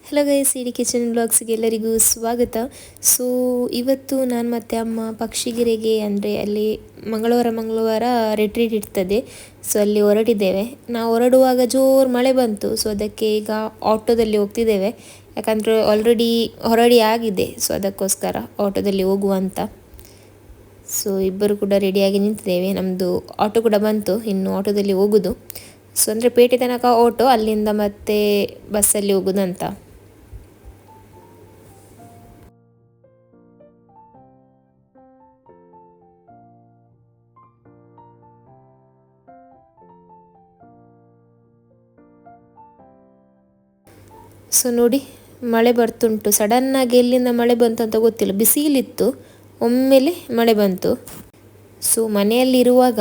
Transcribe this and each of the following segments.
Hello guys, ಇಡಿ kitchen ಬ್ಲಾಗ್ಸ್ಗೆ ಎಲ್ಲರಿಗೂ ಸ್ವಾಗತ. So ಇವತ್ತು ನಾನು ಮತ್ತು ಅಮ್ಮ ಪಕ್ಷಿಗೆರೆಗೆ, ಅಂದರೆ ಅಲ್ಲಿ ಮಂಗಳವಾರ ರಿಟ್ರೀಟ್ ಇರ್ತದೆ. ಸೊ ಅಲ್ಲಿ ಹೊರಟಿದ್ದೇವೆ. ನಾವು ಹೊರಡುವಾಗ ಜೋರು ಮಳೆ ಬಂತು. ಸೊ ಅದಕ್ಕೆ ಈಗ ಆಟೋದಲ್ಲಿ ಹೋಗ್ತಿದ್ದೇವೆ. ಯಾಕಂದರೆ ಆಲ್ರೆಡಿ ಹೊರಡಿ ಆಗಿದೆ. ಸೊ ಅದಕ್ಕೋಸ್ಕರ ಆಟೋದಲ್ಲಿ ಹೋಗುವಂತ. ಸೊ ಇಬ್ಬರು ಕೂಡ ರೆಡಿಯಾಗಿ ನಿಂತಿದ್ದೇವೆ. ನಮ್ಮದು ಆಟೋ ಕೂಡ ಬಂತು, ಇನ್ನು ಆಟೋದಲ್ಲಿ ಹೋಗೋದು. ಸೊ ಅಂದರೆ ಪೇಟೆ ತನಕ ಆಟೋ, ಅಲ್ಲಿಂದ ಮತ್ತೆ ಬಸ್ಸಲ್ಲಿ ಹೋಗೋದಂತ. ಸೊ ನೋಡಿ, ಮಳೆ ಬರ್ತುಂಟು. ಸಡನ್ನಾಗಿ ಎಲ್ಲಿಂದ ಮಳೆ ಬಂತು ಅಂತ ಗೊತ್ತಿಲ್ಲ. ಬಿಸಿಲಿತ್ತು, ಒಮ್ಮೆಲೆ ಮಳೆ ಬಂತು. ಸೊ ಮನೆಯಲ್ಲಿರುವಾಗ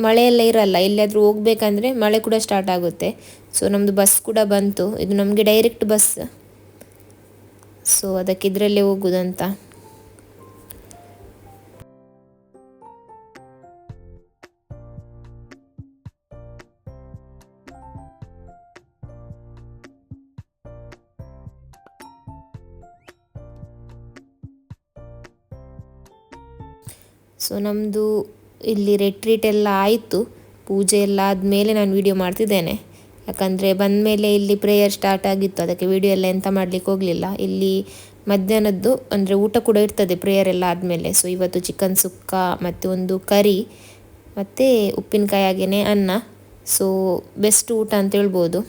ಮಳೆಯೆಲ್ಲ ಇರಲ್ಲ, ಎಲ್ಲಿಯಾದರೂ ಹೋಗ್ಬೇಕಂದ್ರೆ ಮಳೆ ಕೂಡ ಸ್ಟಾರ್ಟ್ ಆಗುತ್ತೆ. ಸೊ ನಮ್ಮದು ಬಸ್ ಕೂಡ ಬಂತು. ಇದು ನಮಗೆ ಡೈರೆಕ್ಟ್ ಬಸ್. ಸೊ ಅದಕ್ಕೆ ಇದರಲ್ಲೇ ಹೋಗೋದಂತ. ಸೊ ನಮ್ಮದು ಇಲ್ಲಿ ರೆಟ್ರೀಟ್ ಎಲ್ಲ ಆಯಿತು. ಪೂಜೆ ಎಲ್ಲ ಆದಮೇಲೆ ನಾನು ವಿಡಿಯೋ ಮಾಡ್ತಿದ್ದೇನೆ. ಯಾಕಂದರೆ ಬಂದಮೇಲೆ ಇಲ್ಲಿ ಪ್ರೇಯರ್ ಸ್ಟಾರ್ಟ್ ಆಗಿತ್ತು. ಅದಕ್ಕೆ ವಿಡಿಯೋ ಎಲ್ಲ ಎಂತ ಮಾಡಲಿಕ್ಕೆ ಹೋಗಲಿಲ್ಲ. ಇಲ್ಲಿ ಮಧ್ಯಾಹ್ನದ್ದು ಅಂದರೆ ಊಟ ಕೂಡ ಇರ್ತದೆ ಪ್ರೇಯರ್ ಎಲ್ಲ ಆದಮೇಲೆ. ಸೊ ಇವತ್ತು ಚಿಕನ್ ಸುಕ್ಕ ಮತ್ತು ಒಂದು ಕರಿ ಮತ್ತು ಉಪ್ಪಿನಕಾಯಿ ಹಾಗೆಯೇ ಅನ್ನ. ಸೊ ಬೆಸ್ಟ್ ಊಟ ಅಂತ ಹೇಳ್ಬೋದು.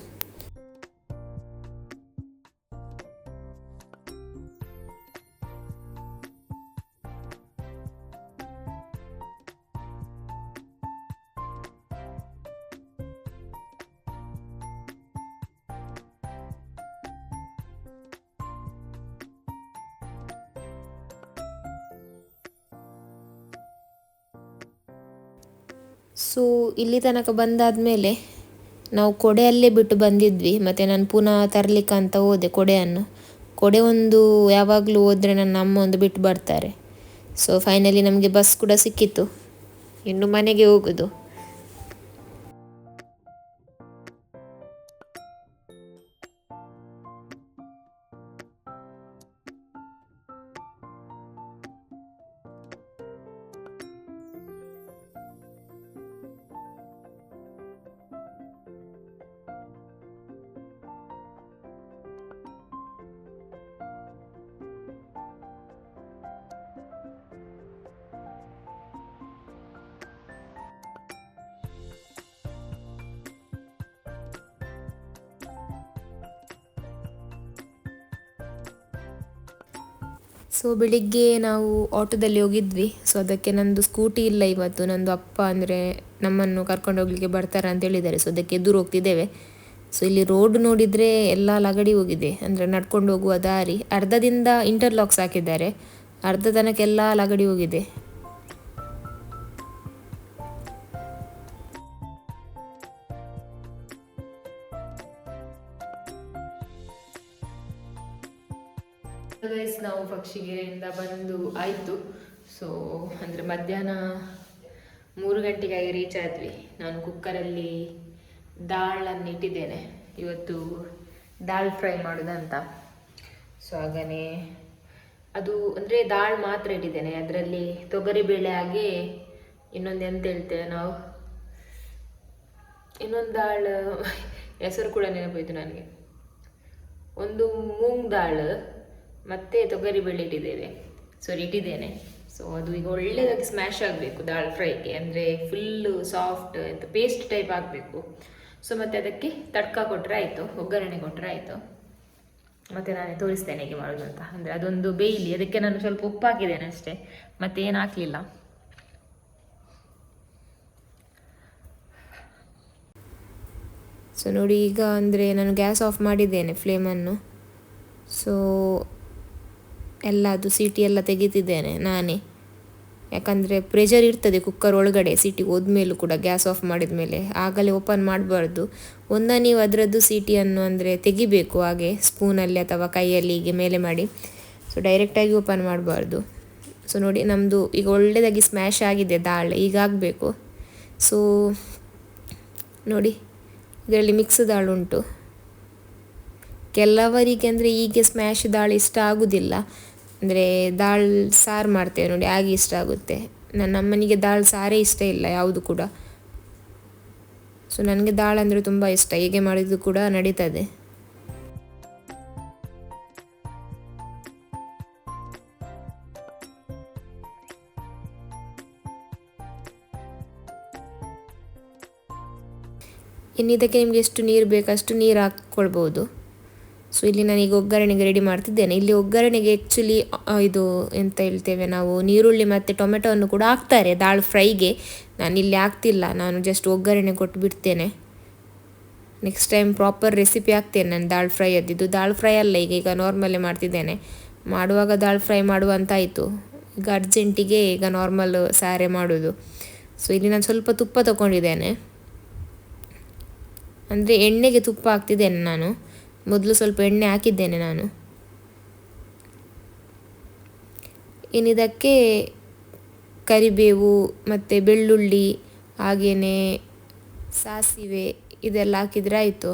ಸೊ ಇಲ್ಲಿ ತನಕ ಬಂದಾದಮೇಲೆ ನಾವು ಕೊಡೆಯಲ್ಲೇ ಬಿಟ್ಟು ಬಂದಿದ್ವಿ. ಮತ್ತು ನಾನು ಪುನಃ ತರಲಿಕ್ಕೆ ಅಂತ ಹೋದೆ ಕೊಡೆಯನ್ನು. ಕೊಡೆ ಒಂದು ಯಾವಾಗಲೂ ಹೋದರೆ ನನ್ನ ಅಮ್ಮ ಒಂದು ಬಿಟ್ಟು ಬರ್ತಾರೆ. ಸೊ ಫೈನಲಿ ನಮಗೆ ಬಸ್ ಕೂಡ ಸಿಕ್ಕಿತ್ತು. ಇನ್ನು ಮನೆಗೆ ಹೋಗೋದು. ಸೊ ಬೆಳಿಗ್ಗೆ ನಾವು ಆಟೋದಲ್ಲಿ ಹೋಗಿದ್ವಿ. ಸೊ ಅದಕ್ಕೆ ನಂದು ಸ್ಕೂಟಿ ಇಲ್ಲ ಇವತ್ತು. ನಂದು ಅಪ್ಪ ಅಂದರೆ ನಮ್ಮನ್ನು ಕರ್ಕೊಂಡು ಹೋಗ್ಲಿಕ್ಕೆ ಬರ್ತಾರೆ ಅಂತ ಹೇಳಿದ್ದಾರೆ. ಸೊ ಅದಕ್ಕೆ ಎದುರು ಹೋಗ್ತಿದ್ದೇವೆ. ಸೊ ಇಲ್ಲಿ ರೋಡ್ ನೋಡಿದರೆ ಎಲ್ಲ ಲಗಡಿ ಹೋಗಿದೆ. ಅಂದರೆ ನಡ್ಕೊಂಡು ಹೋಗುವ ದಾರಿ ಅರ್ಧದಿಂದ ಇಂಟರ್ಲಾಕ್ಸ್ ಹಾಕಿದ್ದಾರೆ, ಅರ್ಧ ತನಕ್ಕೆಲ್ಲ ಲಗಡಿ ಹೋಗಿದೆ. ಗೈಸ್, ನಾವು ಪಕ್ಷಿಗೆರೆಯಿಂದ ಬಂದು ಆಯಿತು. ಸೊ ಅಂದರೆ ಮಧ್ಯಾಹ್ನ 3 ಗಂಟೆಗಾಗಿ ರೀಚ್ ಆದ್ವಿ. ನಾನು ಕುಕ್ಕರಲ್ಲಿ ದಾಳನ್ನು ಇಟ್ಟಿದ್ದೇನೆ. ಇವತ್ತು ದಾಲ್ ಫ್ರೈ ಮಾಡೋದಂತ. ಸೊ ಹಾಗೇ ಅದು ಅಂದರೆ ದಾಲ್ ಮಾತ್ರ ಇಟ್ಟಿದ್ದೇನೆ. ಅದರಲ್ಲಿ ತೊಗರಿಬೇಳೆ ಹಾಗೆ ಇನ್ನೊಂದು ಎಂತ ಹೇಳ್ತೇವೆ ನಾವು, ಇನ್ನೊಂದು ದಾಲ್ ಹೆಸರು ಕೂಡ ನೆನಪೋಯ್ತು ನನಗೆ. ಒಂದು ಮೂಂಗ್ ದಾಲ್ ಮತ್ತು ತೊಗರಿಬೇಳೆ ಇಟ್ಟಿದ್ದೇನೆ. ಸೊ ಅದು ಈಗ ಒಳ್ಳೆಯದಾಗಿ ಸ್ಮ್ಯಾಶ್ ಆಗಬೇಕು ದಾಲ್ ಫ್ರೈಗೆ. ಅಂದರೆ ಫುಲ್ಲು ಸಾಫ್ಟ್ ಅಂತ ಪೇಸ್ಟ್ ಟೈಪ್ ಆಗಬೇಕು. ಸೊ ಮತ್ತು ಅದಕ್ಕೆ ತಡ್ಕ ಕೊಟ್ಟರೆ ಆಯಿತು, ಒಗ್ಗರಣೆ ಕೊಟ್ಟರೆ ಆಯಿತು. ಮತ್ತು ನಾನೇ ತೋರಿಸ್ತೇನೆ ಹೇಗೆ ಮಾಡೋದು ಅಂತ. ಅಂದರೆ ಅದೊಂದು ಬೇಯಲಿ, ಅದಕ್ಕೆ ನಾನು ಸ್ವಲ್ಪ ಉಪ್ಪು ಹಾಕಿದ್ದೇನೆ ಅಷ್ಟೇ, ಮತ್ತು ಏನು ಹಾಕಲಿಲ್ಲ. ಸೊ ನೋಡಿ, ಈಗ ಅಂದರೆ ನಾನು ಗ್ಯಾಸ್ ಆಫ್ ಮಾಡಿದ್ದೇನೆ ಫ್ಲೇಮನ್ನು. ಸೊ ಅದು ಸೀಟಿ ಎಲ್ಲ ತೆಗಿತಿದ್ದೇನೆ ನಾನೇ. ಯಾಕಂದರೆ ಪ್ರೆಷರ್ ಇರ್ತದೆ ಕುಕ್ಕರ್ ಒಳಗಡೆ ಸೀಟಿ ಹೋದ್ಮೇಲೂ ಕೂಡ. ಗ್ಯಾಸ್ ಆಫ್ ಮಾಡಿದ ಮೇಲೆ ಆಗಲೇ ಓಪನ್ ಮಾಡಬಾರ್ದು. ನೀವು ಅದರದ್ದು ಸೀಟಿಯನ್ನು ಅಂದರೆ ತೆಗಿಬೇಕು, ಹಾಗೆ ಸ್ಪೂನಲ್ಲಿ ಅಥವಾ ಕೈಯಲ್ಲಿ ಹೀಗೆ ಮೇಲೆ ಮಾಡಿ. ಸೊ ಡೈರೆಕ್ಟಾಗಿ ಓಪನ್ ಮಾಡಬಾರ್ದು. ಸೊ ನೋಡಿ, ನಮ್ಮದು ಈಗ ಒಳ್ಳೆಯದಾಗಿ ಸ್ಮ್ಯಾಶ್ ಆಗಿದೆ ದಾಲ್. ಈಗ ಆಗಬೇಕು. ಸೊ ನೋಡಿ, ಇದರಲ್ಲಿ ಮಿಕ್ಸ್ ದಾಲ್ ಉಂಟು. ಕೆಲವರಿಗೆ ಅಂದರೆ ಹೀಗೆ ಸ್ಮ್ಯಾಶ್ ದಾಲ್ ಇಷ್ಟ ಆಗೋದಿಲ್ಲ, ಅಂದರೆ ದಾಲ್ ಸಾರು ಮಾಡ್ತೇವೆ ನೋಡಿ ಹಾಗೆ ಇಷ್ಟ ಆಗುತ್ತೆ. ನನ್ನ ಅಮ್ಮನಿಗೆ ದಾಲ್ ಸಾರೇ ಇಷ್ಟ ಇಲ್ಲ ಯಾವುದು ಕೂಡ. ಸೊ ನನಗೆ ದಾಲ್ ಅಂದರೆ ತುಂಬ ಇಷ್ಟ, ಹೀಗೆ ಮಾಡಿದ್ದು ಕೂಡ ನಡೀತದೆ. ಇನ್ನು ಇದಕ್ಕೆ ನಿಮಗೆ ಎಷ್ಟು ನೀರು ಬೇಕು ಅಷ್ಟು ನೀರು ಹಾಕ್ಕೊಳ್ಬೋದು. ಸೊ ಇಲ್ಲಿ ನಾನೀಗ ಒಗ್ಗರಣೆಗೆ ರೆಡಿ ಮಾಡ್ತಿದ್ದೇನೆ. ಇಲ್ಲಿ ಒಗ್ಗರಣೆಗೆ ಆ್ಯಕ್ಚುಲಿ ಇದು ಎಂತ ಹೇಳ್ತೇವೆ ನಾವು, ನೀರುಳ್ಳಿ ಮತ್ತು ಟೊಮೆಟೊವನ್ನು ಕೂಡ ಹಾಕ್ತಾರೆ ದಾಲ್ ಫ್ರೈಗೆ. ನಾನಿಲ್ಲಿ ಹಾಕ್ತಿಲ್ಲ, ನಾನು ಜಸ್ಟ್ ಒಗ್ಗರಣೆ ಕೊಟ್ಟು ಬಿಡ್ತೇನೆ. ನೆಕ್ಸ್ಟ್ ಟೈಮ್ ಪ್ರಾಪರ್ ರೆಸಿಪಿ ಹಾಕ್ತೇನೆ ನಾನು ದಾಲ್ ಫ್ರೈ ಅದ್ದಿದ್ದು. ದಾಲ್ ಫ್ರೈ ಅಲ್ಲ, ಈಗ ನಾರ್ಮಲ್ಲೇ ಮಾಡ್ತಿದ್ದೇನೆ. ಮಾಡುವಾಗ ದಾಲ್ ಫ್ರೈ ಮಾಡುವಂತಾಯಿತು, ಈಗ ಅರ್ಜೆಂಟಿಗೆ ಈಗ ನಾರ್ಮಲ್ ಸಾರೇ ಮಾಡೋದು. ಸೊ ಇಲ್ಲಿ ನಾನು ಸ್ವಲ್ಪ ತುಪ್ಪ ತೊಗೊಂಡಿದ್ದೇನೆ, ಅಂದರೆ ಎಣ್ಣೆಗೆ ತುಪ್ಪ ಹಾಕ್ತಿದ್ದೇನೆ ನಾನು. ಮೊದಲು ಸ್ವಲ್ಪ ಎಣ್ಣೆ ಹಾಕಿದ್ದೇನೆ ನಾನು. ಇನ್ನಿದಕ್ಕೆ ಕರಿಬೇವು ಮತ್ತು ಬೆಳ್ಳುಳ್ಳಿ ಹಾಗೆಯೇ ಸಾಸಿವೆ ಇದೆಲ್ಲ ಹಾಕಿದರೆ ಆಯಿತು.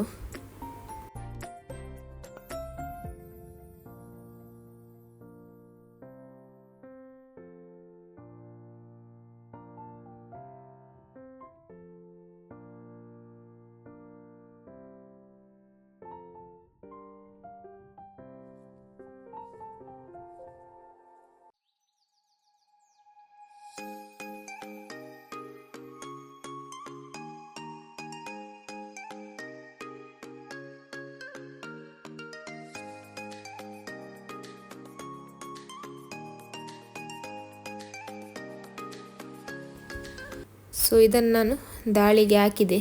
ಸೊ ಇದನ್ನು ನಾನು ದಾಳಿಗೆ ಹಾಕಿದೆ,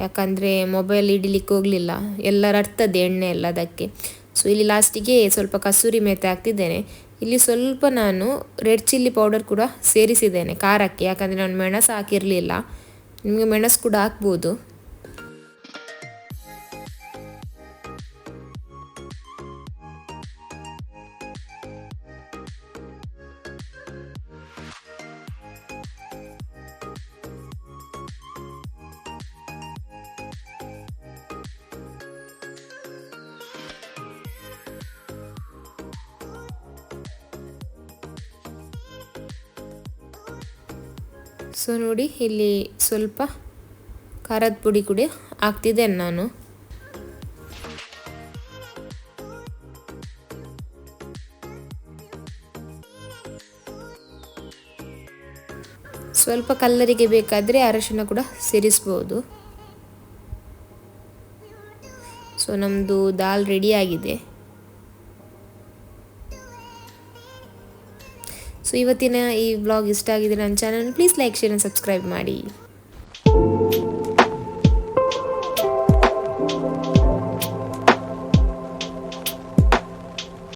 ಯಾಕಂದರೆ ಮೊಬೈಲ್ ಇಡಲಿಕ್ಕೆ ಹೋಗಲಿಲ್ಲ, ಎಲ್ಲ ರಟ್ತದೆ ಎಣ್ಣೆ ಎಲ್ಲ ಅದಕ್ಕೆ. ಸೊ ಇಲ್ಲಿ ಲಾಸ್ಟಿಗೆ ಸ್ವಲ್ಪ ಕಸೂರಿ ಮೇಥಿ ಹಾಕ್ತಿದ್ದೇನೆ. ಇಲ್ಲಿ ಸ್ವಲ್ಪ ನಾನು ರೆಡ್ ಚಿಲ್ಲಿ ಪೌಡರ್ ಕೂಡ ಸೇರಿಸಿದ್ದೇನೆ ಖಾರಕ್ಕೆ, ಯಾಕಂದರೆ ನಾನು ಮೆಣಸು ಹಾಕಿರಲಿಲ್ಲ. ನಿಮಗೆ ಮೆಣಸು ಕೂಡ ಹಾಕ್ಬೋದು. ಸೊ ನೋಡಿ ಇಲ್ಲಿ ಸ್ವಲ್ಪ ಖಾರದ ಪುಡಿ ಕೂಡ ಹಾಕ್ತಿದ್ದೇನೆ ನಾನು. ಸ್ವಲ್ಪ ಕಲ್ಲರಿಗೆ ಬೇಕಾದರೆ ಅರಶಿನ ಕೂಡ ಸೇರಿಸ್ಬೋದು. ಸೊ ನಮ್ಮದು ದಾಲ್ ರೆಡಿಯಾಗಿದೆ. ಸೊ ಇವತ್ತಿನ ಈ ವ್ಲಾಗ್ ಇಷ್ಟ ಆಗಿದೆ ನನ್ನ channel please like share and subscribe ಮಾಡಿ.